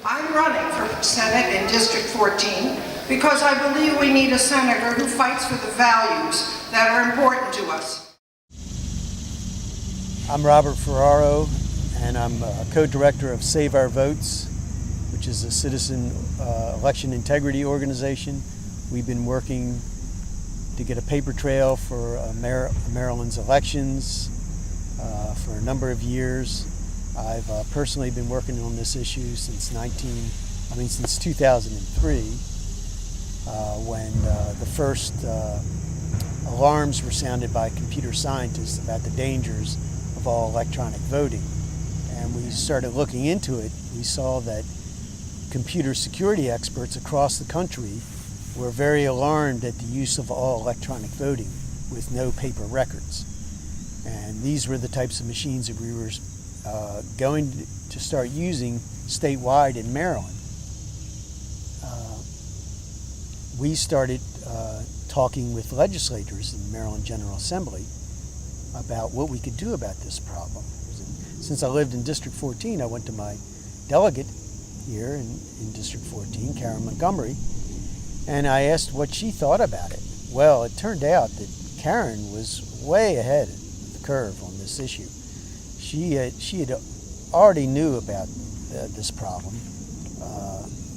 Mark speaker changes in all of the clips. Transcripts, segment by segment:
Speaker 1: I'm running for Senate in District 14 because I believe we need a senator who fights for the values that are important to us.
Speaker 2: I'm Robert Ferraro, and I'm a co-director of Save Our Votes, which is a citizen election integrity organization. We've been working to get a paper trail for Maryland's elections for a number of years. I've personally been working on this issue since 2003, when the first alarms were sounded by computer scientists about the dangers of all electronic voting. And we started looking into it. We saw that computer security experts across the country were very alarmed at the use of all electronic voting with no paper records. And these were the types of machines that we were going to start using statewide in Maryland. We started talking with legislators in the Maryland General Assembly about what we could do about this problem. Since I lived in District 14, I went to my delegate here in District 14, Karen Montgomery, and I asked what she thought about it. Well, it turned out that Karen was way ahead of the curve on this issue. She had already knew about this problem,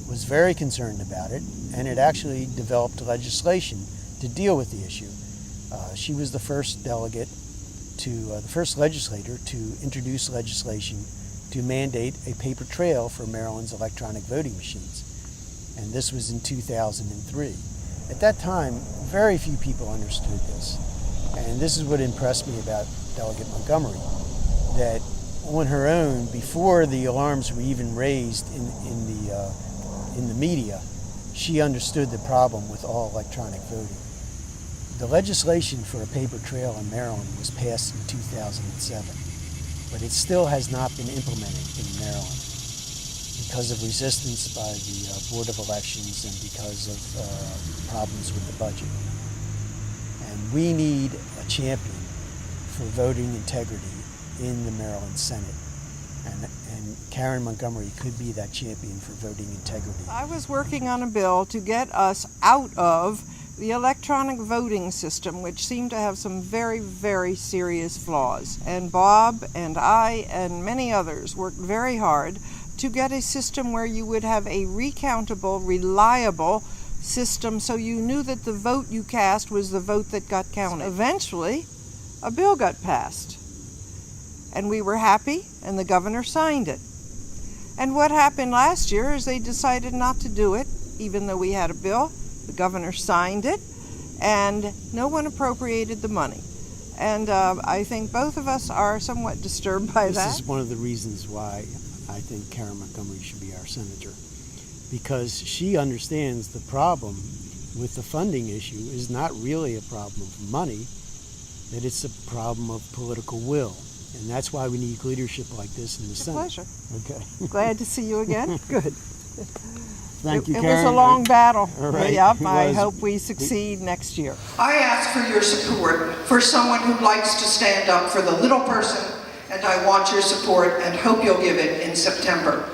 Speaker 2: was very concerned about it, and had actually developed legislation to deal with the issue. She was the first delegate the first legislator to introduce legislation to mandate a paper trail for Maryland's electronic voting machines. And this was in 2003. At that time, very few people understood this. And this is what impressed me about Delegate Montgomery, that on her own, before the alarms were even raised in the media, she understood the problem with all electronic voting. The legislation for a paper trail in Maryland was passed in 2007, but it still has not been implemented in Maryland because of resistance by the Board of Elections and because of problems with the budget. And we need a champion for voting integrity in the Maryland Senate. And Karen Montgomery could be that champion for voting integrity.
Speaker 1: I was working on a bill to get us out of the electronic voting system, which seemed to have some very, very serious flaws. And Bob and I and many others worked very hard to get a system where you would have a recountable, reliable system so you knew that the vote you cast was the vote that got counted. Eventually, a bill got passed. And we were happy, and the governor signed it. And what happened last year is they decided not to do it, even though we had a bill. The governor signed it, and no one appropriated the money. And I think both of us are somewhat disturbed by that.
Speaker 2: This is one of the reasons why I think Karen Montgomery should be our senator, because she understands the problem with the funding issue is not really a problem of money, that it's a problem of political will. And that's why we need leadership like this in the Senate.
Speaker 1: Pleasure.
Speaker 2: Okay.
Speaker 1: Glad to see you again. Good.
Speaker 2: Thank you,
Speaker 1: It
Speaker 2: Karen.
Speaker 1: was a long battle.
Speaker 2: Right.
Speaker 1: Yep, I hope we succeed next year. I ask for your support for someone who likes to stand up for the little person, and I want your support and hope you'll give it in September.